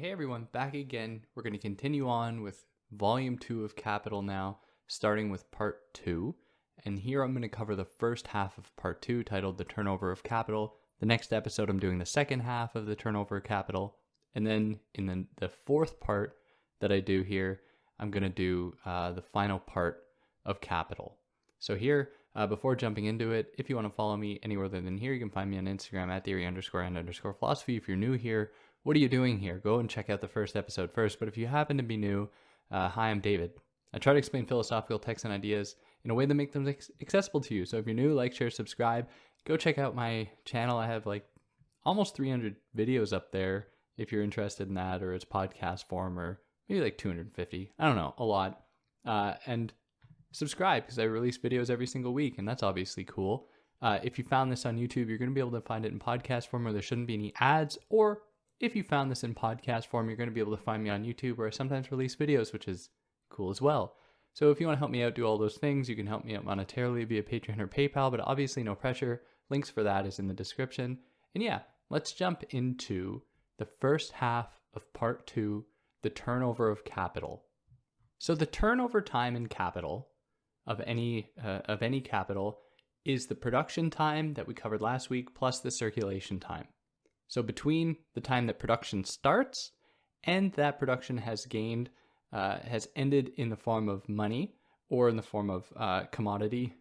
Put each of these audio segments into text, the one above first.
Hey everyone, back again. We're going to continue on with volume 2 of Capital now, starting with part 2. And here I'm going to cover the first half of part 2 titled The Turnover of Capital. The next episode I'm doing the second half of the Turnover of Capital. And then in the fourth part that I do here, I'm going to do the final part of Capital. So here, before jumping into it, if you want to follow me anywhere other than here, you can find me on Instagram at theory_and_philosophy. If you're new here, what are you doing here? Go and check out the first episode first. But if you happen to be new, hi, I'm David. I try to explain philosophical texts and ideas in a way that make them accessible to you. So if you're new, like, share, subscribe. Go check out my channel. I have like almost 300 videos up there if you're interested in that, or it's podcast form, or maybe like 250. I don't know, a lot. And subscribe because I release videos every single week, and that's obviously cool. If you found this on YouTube, you're going to be able to find it in podcast form where there shouldn't be any ads, or if you found this in podcast form, you're going to be able to find me on YouTube where I sometimes release videos, which is cool as well. So if you want to help me out do all those things, you can help me out monetarily via Patreon or PayPal, but obviously no pressure. Links for that is in the description. And yeah, let's jump into the first half of part 2, the turnover of capital. So the turnover time in capital of any capital is the production time that we covered last week plus the circulation time. So between the time that production starts and that production has ended in the form of money or in the form of commodity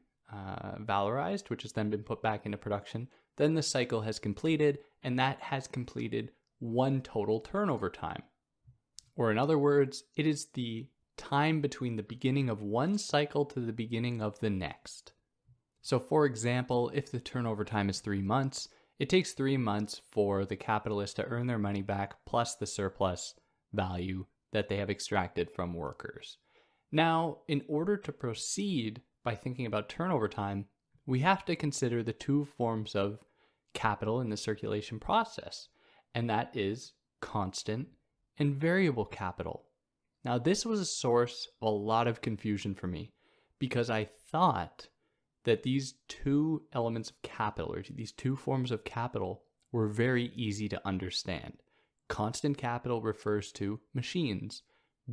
valorized, which has then been put back into production, then the cycle has completed, and that has completed one total turnover time. Or in other words, it is the time between the beginning of one cycle to the beginning of the next. So for example, if the turnover time is 3 months, it takes 3 months for the capitalist to earn their money back plus the surplus value that they have extracted from workers. Now, in order to proceed by thinking about turnover time, we have to consider the two forms of capital in the circulation process, and that is constant and variable capital. Now, this was a source of a lot of confusion for me because I thought that these two elements of capital, or these two forms of capital, were very easy to understand. Constant capital refers to machines,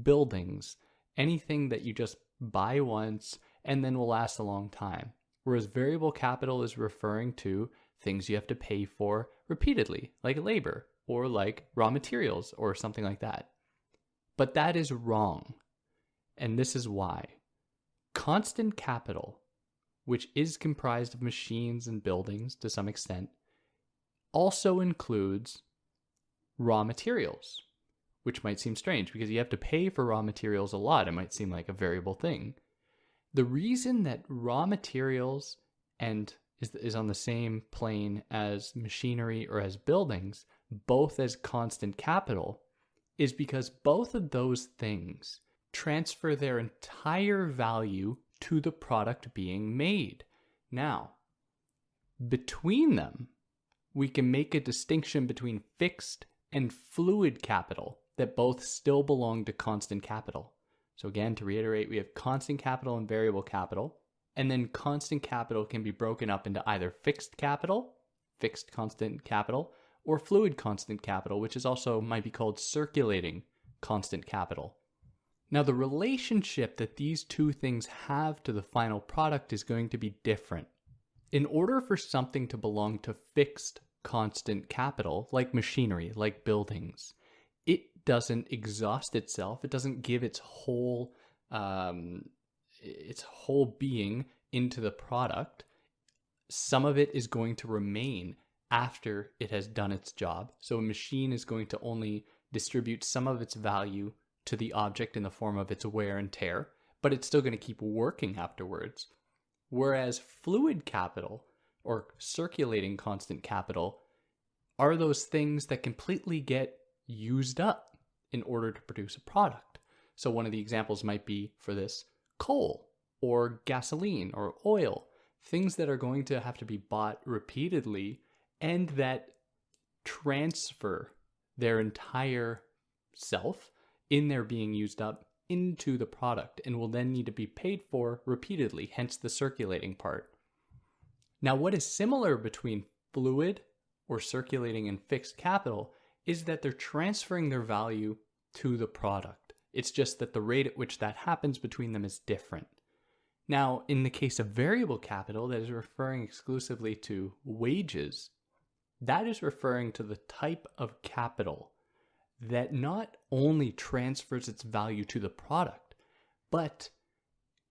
buildings, anything that you just buy once and then will last a long time. Whereas variable capital is referring to things you have to pay for repeatedly, like labor or like raw materials or something like that. But that is wrong. And this is why. Constant capital, which is comprised of machines and buildings to some extent, also includes raw materials, which might seem strange because you have to pay for raw materials a lot. It might seem like a variable thing. The reason that raw materials is on the same plane as machinery or as buildings, both as constant capital, is because both of those things transfer their entire value to the product being made. Now, between them, we can make a distinction between fixed and fluid capital that both still belong to constant capital. So again, to reiterate, we have constant capital and variable capital, and then constant capital can be broken up into either fixed capital, fixed constant capital, or fluid constant capital, which is also might be called circulating constant capital. Now, the relationship that these two things have to the final product is going to be different. In order for something to belong to fixed constant capital, like machinery, like buildings, it doesn't exhaust itself. It doesn't give its whole being into the product. Some of it is going to remain after it has done its job. So a machine is going to only distribute some of its value to the object in the form of its wear and tear, but it's still going to keep working afterwards. Whereas fluid capital, or circulating constant capital, are those things that completely get used up in order to produce a product. So one of the examples might be for this coal, or gasoline, or oil, things that are going to have to be bought repeatedly and that transfer their entire self in their being used up into the product and will then need to be paid for repeatedly, hence the circulating part. Now, what is similar between fluid or circulating and fixed capital is that they're transferring their value to the product. It's just that the rate at which that happens between them is different. Now, in the case of variable capital, that is referring exclusively to wages, that is referring to the type of capital that not only transfers its value to the product, but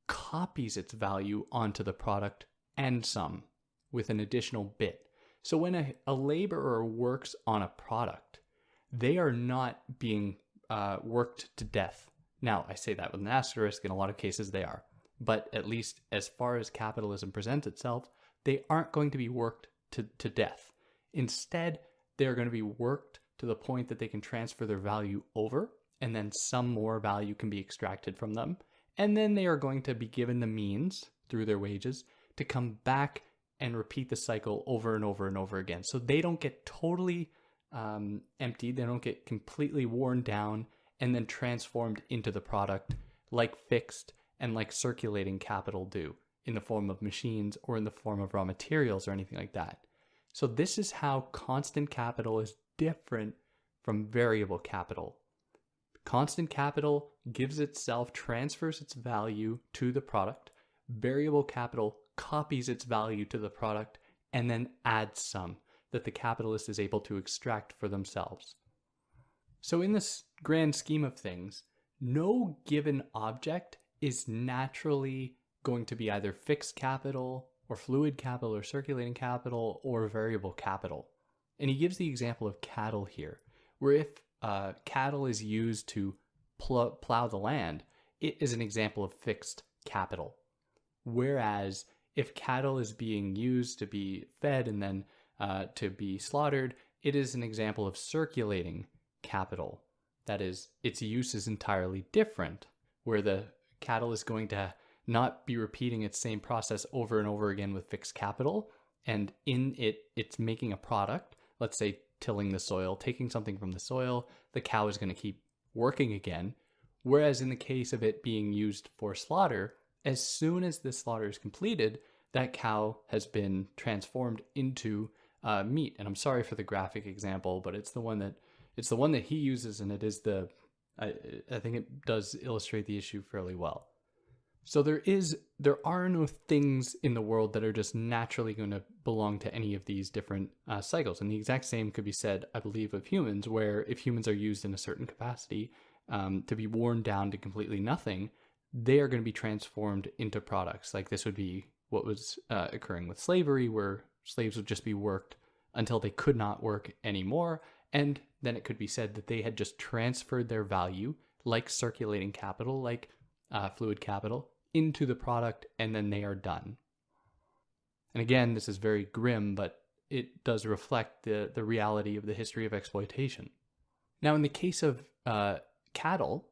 copies its value onto the product and some with an additional bit. So when a laborer works on a product, they are not being worked to death. Now, I say that with an asterisk, in a lot of cases they are. But at least as far as capitalism presents itself, they aren't going to be worked to death. Instead, they're going to be worked to the point that they can transfer their value over, and then some more value can be extracted from them. And then they are going to be given the means, through their wages, to come back and repeat the cycle over and over and over again. So they don't get totally emptied, they don't get completely worn down and then transformed into the product like fixed and like circulating capital do in the form of machines or in the form of raw materials or anything like that. So this is how constant capital is different from variable capital. Constant capital gives itself, transfers its value to the product. Variable capital copies its value to the product and then adds some that the capitalist is able to extract for themselves. So in this grand scheme of things, no given object is naturally going to be either fixed capital or fluid capital or circulating capital or variable capital. And he gives the example of cattle here, where if cattle is used to plow the land, it is an example of fixed capital. Whereas if cattle is being used to be fed and then to be slaughtered, it is an example of circulating capital. That is, its use is entirely different, where the cattle is going to not be repeating its same process over and over again with fixed capital, and in it's making a product, let's say tilling the soil, taking something from the soil, the cow is going to keep working again. Whereas in the case of it being used for slaughter, as soon as the slaughter is completed, that cow has been transformed into meat. And I'm sorry for the graphic example, but it's the one that he uses, and it is I think it does illustrate the issue fairly well. So there are no things in the world that are just naturally going to belong to any of these different cycles. And the exact same could be said, I believe, of humans, where if humans are used in a certain capacity to be worn down to completely nothing, they are going to be transformed into products. Like this would be what was occurring with slavery, where slaves would just be worked until they could not work anymore. And then it could be said that they had just transferred their value, like circulating capital, like fluid capital, into the product, and then they are done. And again, this is very grim, but it does reflect the reality of the history of exploitation. Now, in the case of cattle,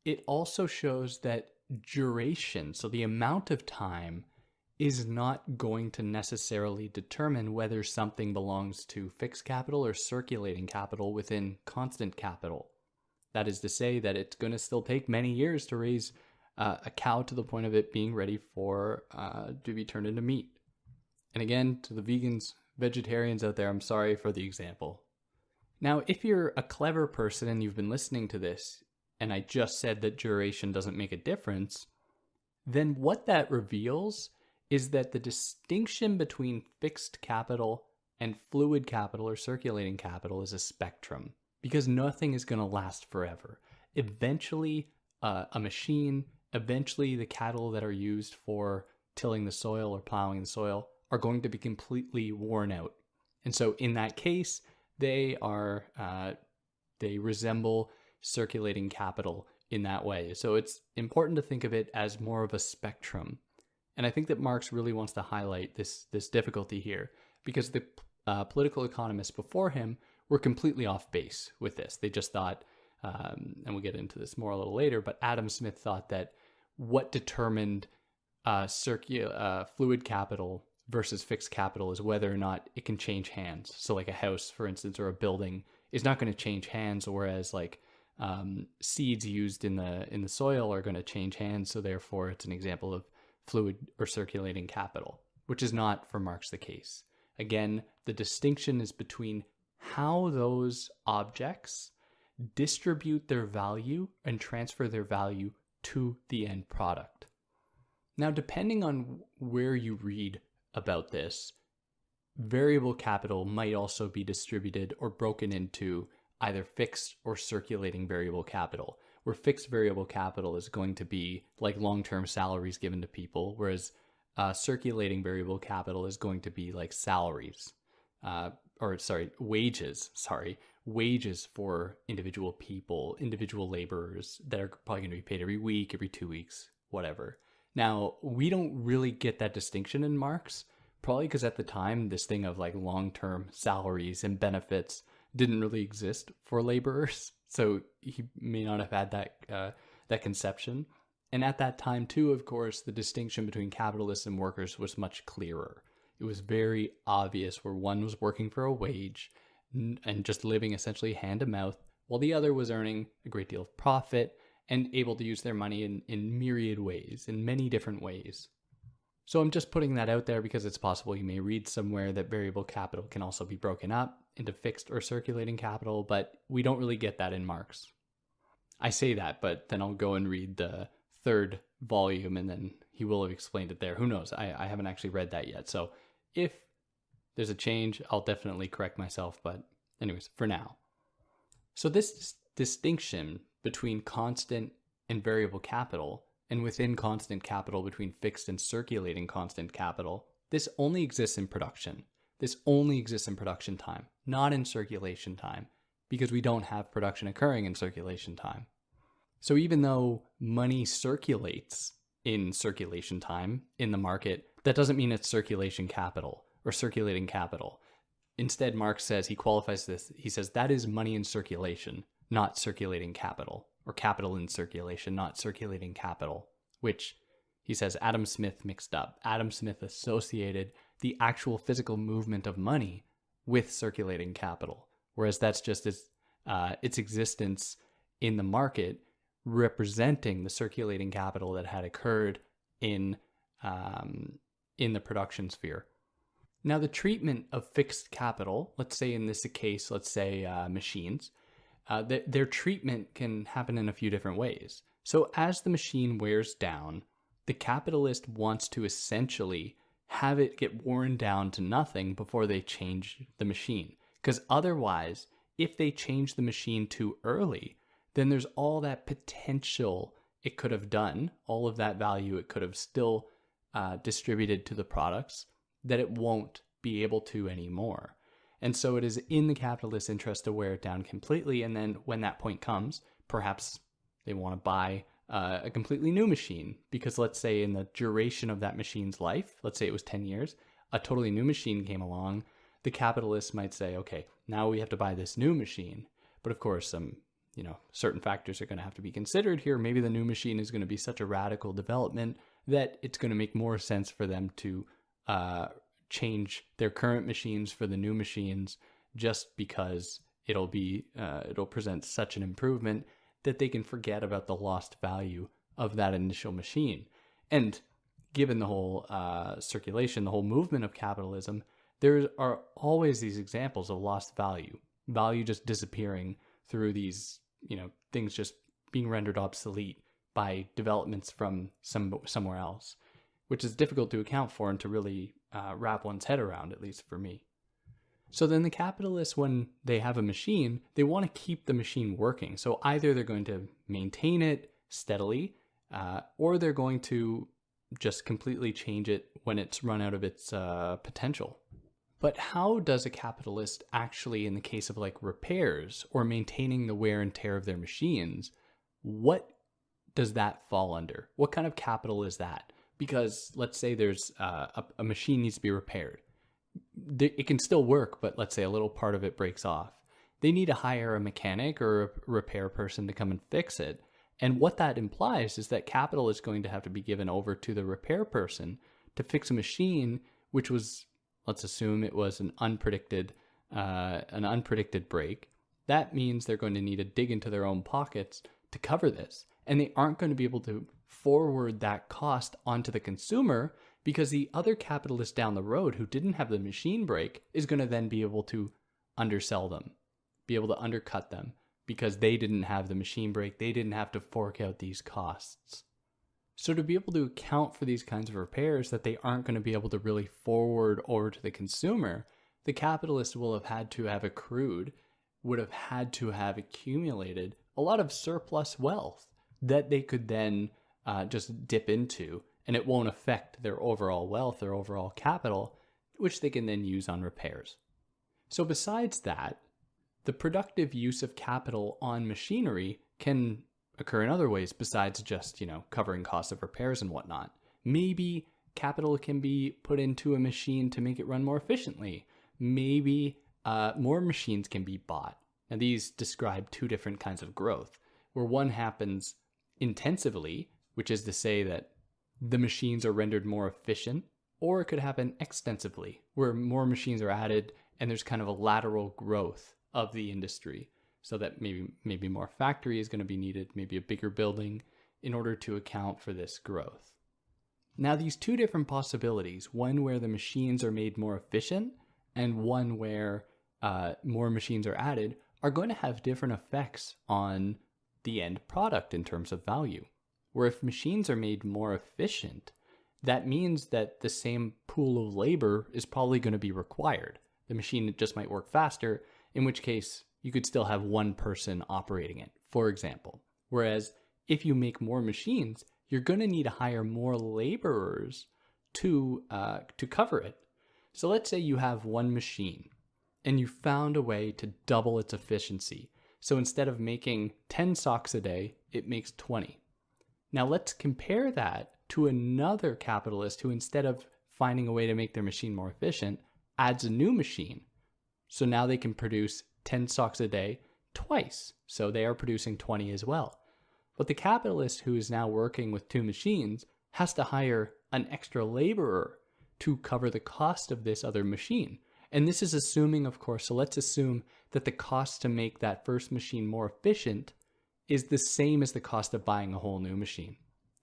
it also shows that duration, so the amount of time, is not going to necessarily determine whether something belongs to fixed capital or circulating capital within constant capital. That is to say that it's going to still take many years to raise a cow to the point of it being ready for to be turned into meat. And again, to the vegans, vegetarians out there, I'm sorry for the example. Now, if you're a clever person and you've been listening to this, and I just said that duration doesn't make a difference, then what that reveals is that the distinction between fixed capital and fluid capital or circulating capital is a spectrum, because nothing is going to last forever. Eventually, a machine, eventually the cattle that are used for tilling the soil or plowing the soil are going to be completely worn out. And so in that case, they resemble circulating capital in that way. So it's important to think of it as more of a spectrum. And I think that Marx really wants to highlight this difficulty here, because the political economists before him were completely off base with this. They just thought, and we'll get into this more a little later, but Adam Smith thought that what determined fluid capital versus fixed capital is whether or not it can change hands. So like a house, for instance, or a building is not going to change hands, whereas like seeds used in the soil are going to change hands. So therefore, it's an example of fluid or circulating capital, which is not for Marx the case. Again, the distinction is between how those objects distribute their value and transfer their value to the end product. Now, depending on where you read about this, variable capital might also be distributed or broken into either fixed or circulating variable capital, where fixed variable capital is going to be like long-term salaries given to people, whereas circulating variable capital is going to be like wages for individual people, individual laborers that are probably going to be paid every week, every 2 weeks, whatever. Now, we don't really get that distinction in Marx, probably because at the time, this thing of like long-term salaries and benefits didn't really exist for laborers. So he may not have had that conception. And at that time too, of course, the distinction between capitalists and workers was much clearer. It was very obvious where one was working for a wage and just living essentially hand to mouth, while the other was earning a great deal of profit and able to use their money in myriad ways, in many different ways. So I'm just putting that out there because it's possible you may read somewhere that variable capital can also be broken up into fixed or circulating capital, but we don't really get that in Marx. I say that, but then I'll go and read the third volume and then he will have explained it there. Who knows? I haven't actually read that yet. So if there's a change, I'll definitely correct myself. But anyways, for now. So this distinction between constant and variable capital, and within constant capital between fixed and circulating constant capital, this only exists in production. This only exists in production time, not in circulation time, because we don't have production occurring in circulation time. So even though money circulates in circulation time in the market, that doesn't mean it's circulation capital or circulating capital. Instead, Marx says, he qualifies this, he says that is money in circulation, not circulating capital, or capital in circulation, not circulating capital, which he says Adam Smith mixed up. Adam Smith associated the actual physical movement of money with circulating capital, whereas that's just its existence in the market representing the circulating capital that had occurred in the production sphere. Now, the treatment of fixed capital, let's say in this case, machines, their treatment can happen in a few different ways. So as the machine wears down, the capitalist wants to essentially have it get worn down to nothing before they change the machine. Because otherwise, if they change the machine too early, then there's all that potential it could have done, all of that value it could have still distributed to the products that it won't be able to anymore. And so it is in the capitalist's interest to wear it down completely. And then when that point comes, perhaps they want to buy a completely new machine, because let's say in the duration of that machine's life, let's say it was 10 years, a totally new machine came along. The capitalist might say, okay, now we have to buy this new machine. But of course, certain factors are going to have to be considered here. Maybe the new machine is going to be such a radical development that it's going to make more sense for them to change their current machines for the new machines, just because it'll present such an improvement that they can forget about the lost value of that initial machine. And given the whole circulation, the whole movement of capitalism, there are always these examples of lost value just disappearing through these, things just being rendered obsolete by developments from somewhere else, which is difficult to account for and to really wrap one's head around, at least for me. So then the capitalists, when they have a machine, they want to keep the machine working. So either they're going to maintain it steadily, or they're going to just completely change it when it's run out of its potential. But how does a capitalist actually, in the case of like repairs or maintaining the wear and tear of their machines, what does that fall under? What kind of capital is that? Because let's say there's a machine needs to be repaired. It can still work, but let's say a little part of it breaks off. They need to hire a mechanic or a repair person to come and fix it. And what that implies is that capital is going to have to be given over to the repair person to fix a machine, which was, let's assume it was an unpredicted break. That means they're going to need to dig into their own pockets to cover this. And they aren't going to be able to forward that cost onto the consumer, because the other capitalist down the road who didn't have the machine break is going to then be able to undersell them, be able to undercut them, because they didn't have the machine break, they didn't have to fork out these costs. So to be able to account for these kinds of repairs that they aren't going to be able to really forward over to the consumer, the capitalist will have had to have accrued, would have had to have accumulated a lot of surplus wealth that they could then just dip into, and it won't affect their overall wealth, their overall capital, which they can then use on repairs. So besides that, the productive use of capital on machinery can occur in other ways besides just, covering costs of repairs and whatnot. Maybe capital can be put into a machine to make it run more efficiently. Maybe more machines can be bought. Now these describe two different kinds of growth, where one happens intensively, which is to say that the machines are rendered more efficient, or it could happen extensively, where more machines are added and there's kind of a lateral growth of the industry, so that maybe more factory is going to be needed, maybe a bigger building, in order to account for this growth. Now these two different possibilities, one where the machines are made more efficient and one where more machines are added, are going to have different effects on the end product in terms of value. Where if machines are made more efficient, that means that the same pool of labor is probably going to be required. The machine just might work faster, in which case you could still have one person operating it, for example. Whereas if you make more machines, you're going to need to hire more laborers to cover it. So let's say you have one machine and you found a way to double its efficiency. So instead of making 10 socks a day, it makes 20. Now let's compare that to another capitalist who, instead of finding a way to make their machine more efficient, adds a new machine. So now they can produce 10 socks a day twice. So they are producing 20 as well. But the capitalist who is now working with two machines has to hire an extra laborer to cover the cost of this other machine. And this is assuming, of course, so let's assume that the cost to make that first machine more efficient is the same as the cost of buying a whole new machine.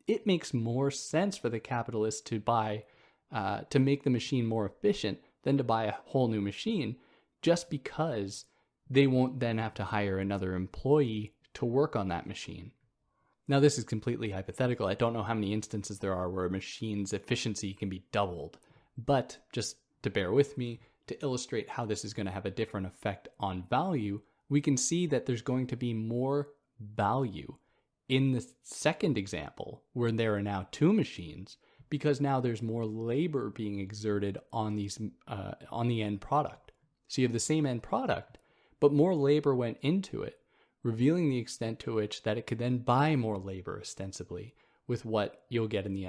It makes more sense for the capitalist to make the machine more efficient than to buy a whole new machine, just because they won't then have to hire another employee to work on that machine. Now, this is completely hypothetical. I don't know how many instances there are where a machine's efficiency can be doubled, but just to bear with me, to illustrate how this is going to have a different effect on value, we can see that there's going to be more value in the second example, where there are now two machines, because now there's more labor being exerted on the end product. So you have the same end product, but more labor went into it, revealing the extent to which that it could then buy more labor ostensibly with what you'll get in the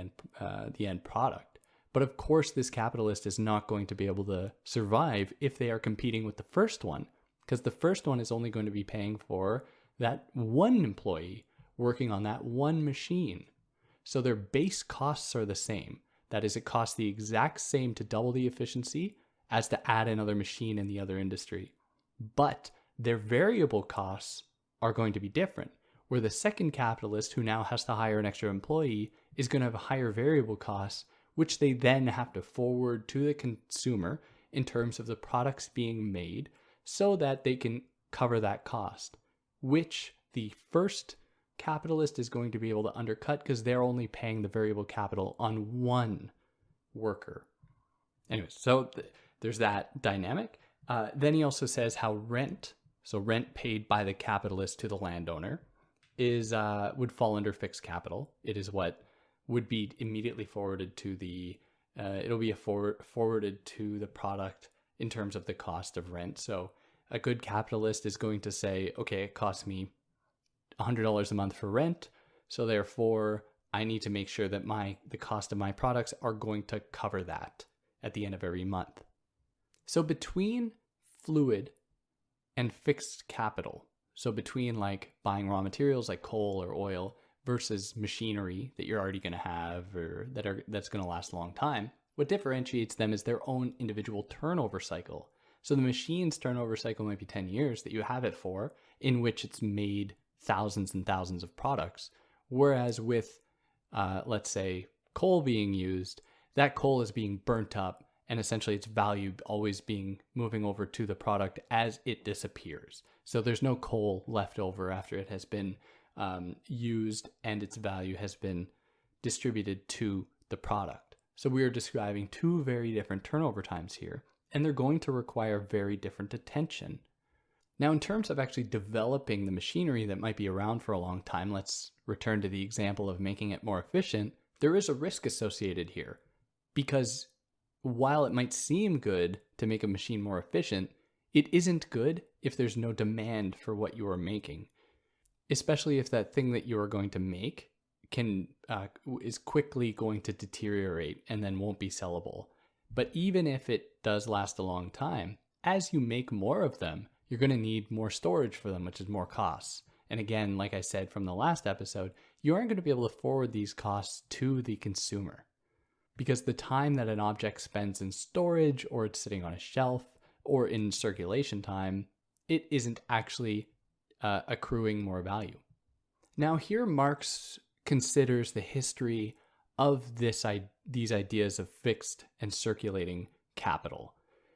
end product. But of course, this capitalist is not going to be able to survive if they are competing with the first one, because the first one is only going to be paying for that one employee working on that one machine. So their base costs are the same. That is, it costs the exact same to double the efficiency as to add another machine in the other industry. But their variable costs are going to be different, where the second capitalist, who now has to hire an extra employee, is going to have higher variable costs, which they then have to forward to the consumer in terms of the products being made, so that they can cover that cost, which the first capitalist is going to be able to undercut because they're only paying the variable capital on one worker. Anyways, so there's that dynamic. Then he also says how rent paid by the capitalist to the landowner, would fall under fixed capital. It is what would be immediately forwarded to forwarded to the product in terms of the cost of rent. So a good capitalist is going to say, okay, it costs me $100 a month for rent, so therefore I need to make sure that the cost of my products are going to cover that at the end of every month. So between fluid and fixed capital, so between like buying raw materials like coal or oil versus machinery that you're already going to have or that's going to last a long time, what differentiates them is their own individual turnover cycle. So the machine's turnover cycle might be 10 years that you have it for, in which it's made thousands and thousands of products. Whereas with, let's say, coal being used, that coal is being burnt up and essentially its value always moving over to the product as it disappears. So there's no coal left over after it has been used and its value has been distributed to the product. So we are describing two very different turnover times here, and they're going to require very different attention. Now, in terms of actually developing the machinery that might be around for a long time, let's return to the example of making it more efficient. There is a risk associated here, because while it might seem good to make a machine more efficient, it isn't good if there's no demand for what you are making, especially if that thing that you are going to make is quickly going to deteriorate and then won't be sellable. But even if it does last a long time, as you make more of them, you're going to need more storage for them, which is more costs. And again, like I said from the last episode, you aren't going to be able to forward these costs to the consumer, because the time that an object spends in storage, or it's sitting on a shelf, or in circulation time, it isn't actually accruing more value. Now here Marx considers the history of these ideas of fixed and circulating capital.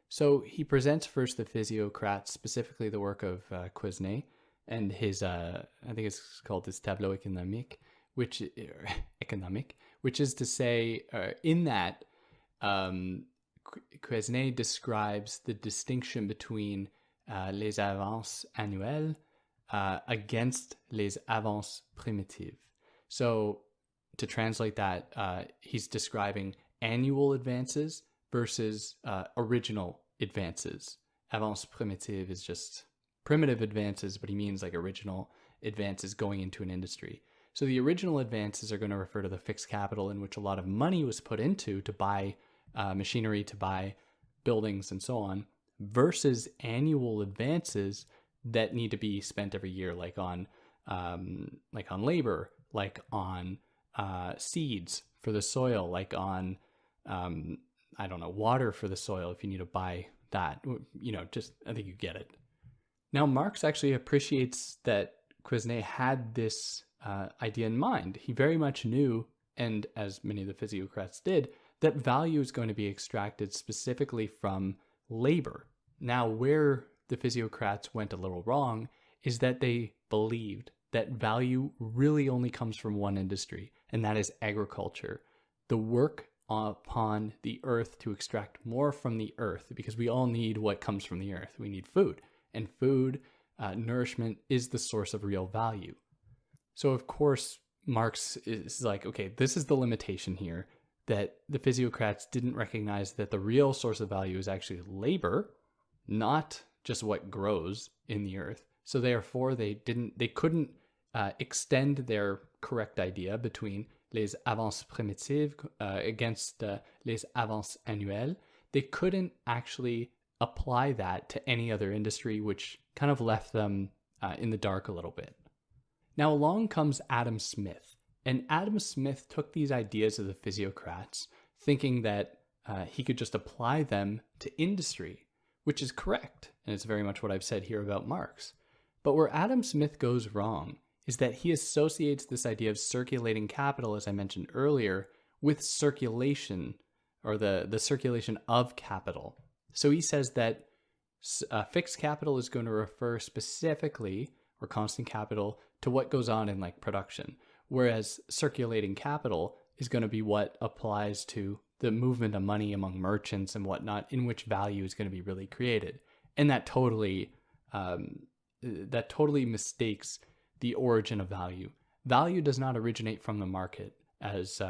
So he presents first the physiocrats, specifically the work of Quesnay, and his, I think it's called his Tableau économique, which is to say, in that, Quesnay describes the distinction between les avances annuelles against les avances primitives. So to translate that, he's describing annual advances versus original advances. Avance primitive is just primitive advances, but he means like original advances going into an industry. So the original advances are going to refer to the fixed capital in which a lot of money was put into to buy machinery, to buy buildings, and so on, versus annual advances that need to be spent every year, like on labor, like on seeds for the soil, like on water for the soil if you need to buy that. I think you get it. Now, Marx actually appreciates that Quesnay had this idea in mind. He very much knew, and as many of the physiocrats did, that value is going to be extracted specifically from labor. Now, where the physiocrats went a little wrong is that they believed that value really only comes from one industry, and that is agriculture. The work upon the earth to extract more from the earth, because we all need what comes from the earth. We need food, and food, nourishment, is the source of real value. So of course, Marx is like, okay, this is the limitation here, that the physiocrats didn't recognize that the real source of value is actually labor, not just what grows in the earth. So therefore, they couldn't extend their correct idea between les avances primitives against les avances annuelles. They couldn't actually apply that to any other industry, which kind of left them in the dark a little bit. Now along comes Adam Smith, and Adam Smith took these ideas of the physiocrats, thinking that he could just apply them to industry, which is correct, and it's very much what I've said here about Marx. But where Adam Smith goes wrong is that he associates this idea of circulating capital, as I mentioned earlier, with circulation, or the circulation of capital. So he says that fixed capital is going to refer specifically, or constant capital, to what goes on in like production, whereas circulating capital is going to be what applies to the movement of money among merchants and whatnot, in which value is going to be really created. And that totally mistakes the origin of value. Value does not originate from the market, as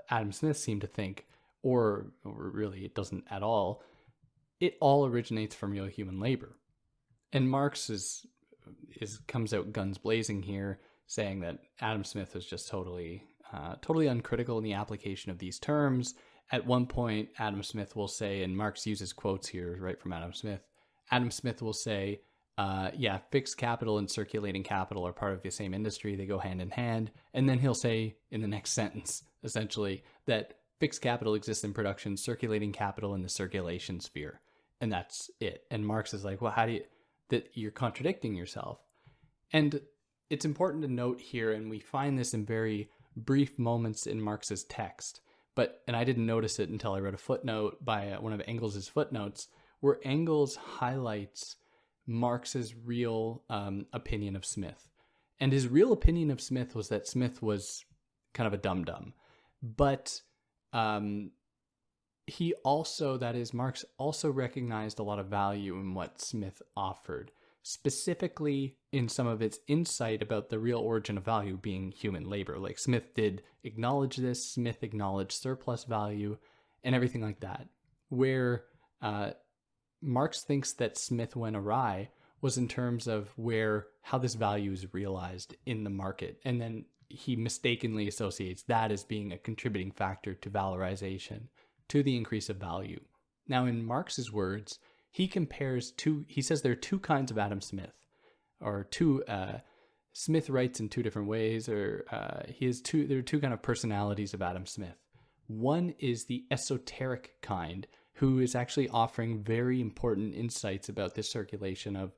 Adam Smith seemed to think, or really it doesn't at all. It all originates from real human labor. And Marx comes out guns blazing here, saying that Adam Smith was just totally uncritical in the application of these terms. At one point, Adam Smith will say, and Marx uses quotes here right from Adam Smith will say, fixed capital and circulating capital are part of the same industry. They go hand in hand. And then he'll say in the next sentence, essentially, that fixed capital exists in production, circulating capital in the circulation sphere. And that's it. And Marx is like, well, you're contradicting yourself. And it's important to note here, and we find this in very brief moments in Marx's text, and I didn't notice it until I read a footnote by one of Engels's footnotes, where Engels highlights Marx's real opinion of Smith. And his real opinion of Smith was that Smith was kind of a dum-dum. But he also, that is, Marx also recognized a lot of value in what Smith offered, specifically in some of its insight about the real origin of value being human labor. Like Smith did acknowledge this, Smith acknowledged surplus value and everything like that. Where Marx thinks that Smith went awry was in terms of how this value is realized in the market. And then he mistakenly associates that as being a contributing factor to valorization, to the increase of value. Now, in Marx's words, he says there are two kinds of Adam Smith, or Smith writes in two different ways, or there are two kind of personalities of Adam Smith. One is the esoteric kind, who is actually offering very important insights about this circulation of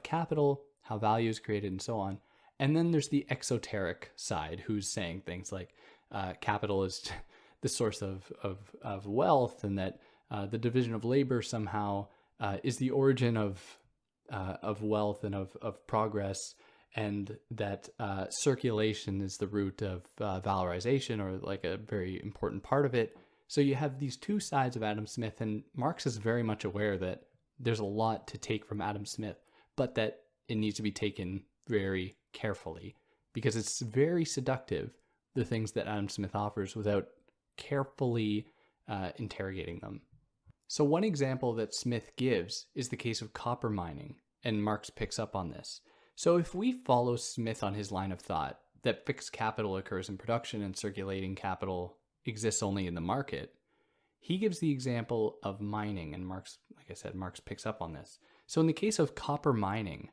capital, how value is created, and so on. And then there's the exoteric side, who's saying things like capital is the source of wealth, and that the division of labor somehow is the origin of wealth and of progress, and that circulation is the root of valorization, or like a very important part of it. So you have these two sides of Adam Smith, and Marx is very much aware that there's a lot to take from Adam Smith, but that it needs to be taken very carefully, because it's very seductive, the things that Adam Smith offers, without carefully interrogating them. So one example that Smith gives is the case of copper mining, and Marx picks up on this. So if we follow Smith on his line of thought that fixed capital occurs in production and circulating capital exists only in the market, he gives the example of mining, and Marx, like I said, Marx picks up on this. So in the case of copper mining,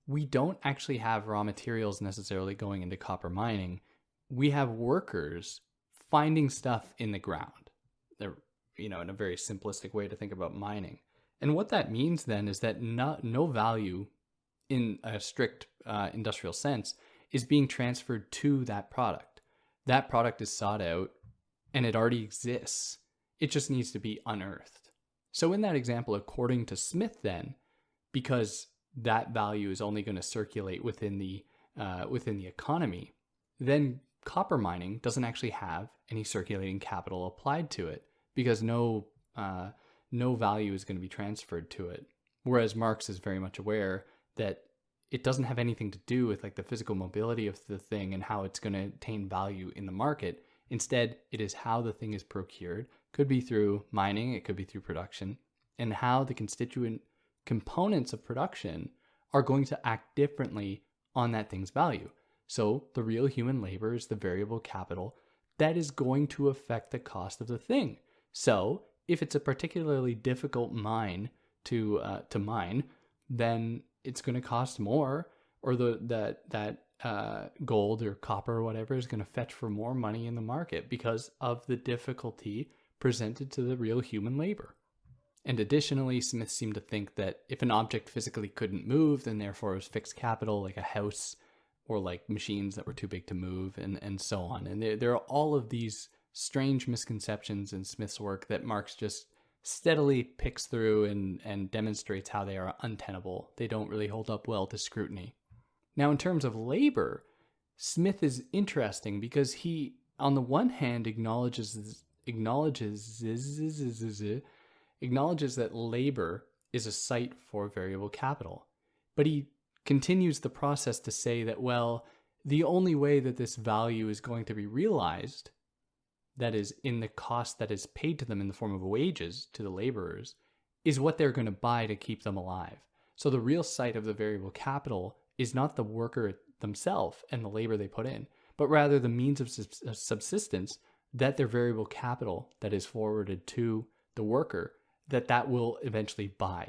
we don't actually have raw materials necessarily going into copper mining. We have workers finding stuff in the ground. They're, in a very simplistic way to think about mining. And what that means then is that no value in a strict industrial sense is being transferred to that product. That product is sought out and it already exists. It just needs to be unearthed. So in that example, according to Smith then, because that value is only going to circulate within the economy, then copper mining doesn't actually have any circulating capital applied to it, because no value is going to be transferred to it. Whereas Marx is very much aware that it doesn't have anything to do with like the physical mobility of the thing and how it's going to attain value in the market. Instead, it is how the thing is procured. Could be through mining, it could be through production, and how the constituent components of production are going to act differently on that thing's value. So the real human labor is the variable capital that is going to affect the cost of the thing. So if it's a particularly difficult mine to mine, then it's going to cost more, or that gold or copper or whatever is going to fetch for more money in the market because of the difficulty presented to the real human labor. And additionally, Smith seemed to think that if an object physically couldn't move, then therefore it was fixed capital, like a house, or like machines that were too big to move, and so on. And there are all of these strange misconceptions in Smith's work that Marx just steadily picks through and demonstrates how they are untenable. They don't really hold up well to scrutiny. Now, in terms of labor, Smith is interesting because he, on the one hand, acknowledges that labor is a site for variable capital. But he continues the process to say that, well, the only way that this value is going to be realized, that is, in the cost that is paid to them in the form of wages to the laborers, is what they're going to buy to keep them alive. So the real site of the variable capital is not the worker themselves and the labor they put in, but rather the means of subsistence that their variable capital that is forwarded to the worker, that will eventually buy.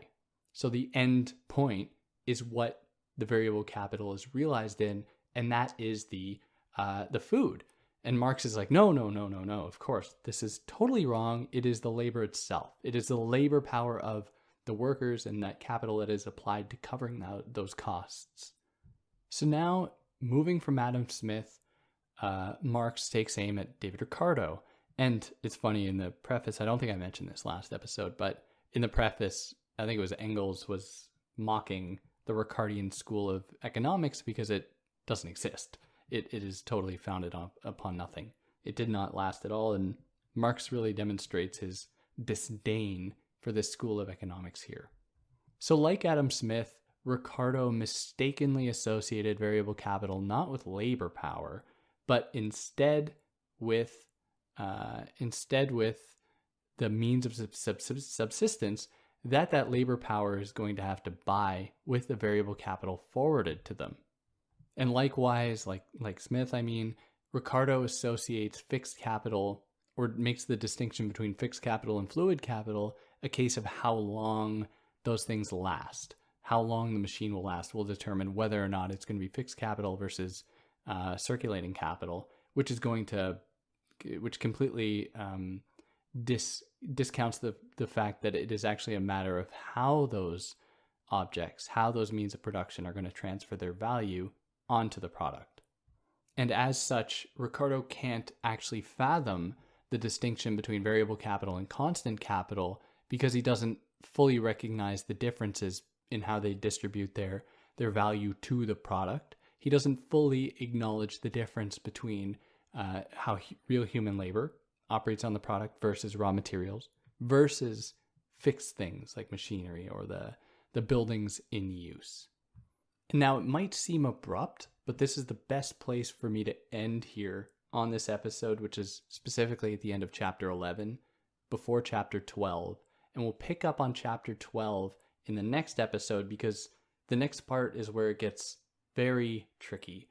So the end point is what the variable capital is realized in, and that is the food. And Marx is like, no, of course, this is totally wrong. It is the labor itself. It is the labor power of the workers and that capital that is applied to covering those costs. So now, moving from Adam Smith, Marx takes aim at David Ricardo. And it's funny, in the preface, I don't think I mentioned this last episode, but in the preface, I think it was Engels was mocking the Ricardian school of economics because it doesn't exist. It is totally founded upon nothing. It did not last at all, and Marx really demonstrates his disdain for this school of economics here. So like Adam Smith, Ricardo mistakenly associated variable capital not with labor power, but instead with the means of subsistence that labor power is going to have to buy with the variable capital forwarded to them. And likewise, like Smith, Ricardo associates fixed capital, or makes the distinction between fixed capital and fluid capital a case of how long those things last. How long the machine will last will determine whether or not it's going to be fixed capital versus circulating capital, which completely discounts the fact that it is actually a matter of how those objects, how those means of production are going to transfer their value onto the product. And as such, Ricardo can't actually fathom the distinction between variable capital and constant capital because he doesn't fully recognize the differences in how they distribute their value to the product. He doesn't fully acknowledge the difference between how real human labor operates on the product versus raw materials versus fixed things like machinery or the buildings in use. And now it might seem abrupt, but this is the best place for me to end here on this episode, which is specifically at the end of chapter 11, before chapter 12. And we'll pick up on chapter 12 in the next episode because the next part is where it gets very tricky,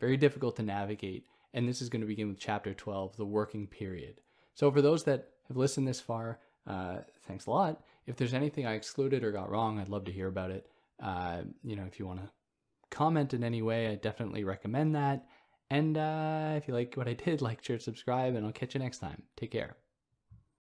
very difficult to navigate. And this is going to begin with chapter 12, the working period. So for those that have listened this far, thanks a lot. If there's anything I excluded or got wrong, I'd love to hear about it. If you want to comment in any way, I definitely recommend that. And if you like what I did, like, share, subscribe, and I'll catch you next time. Take care.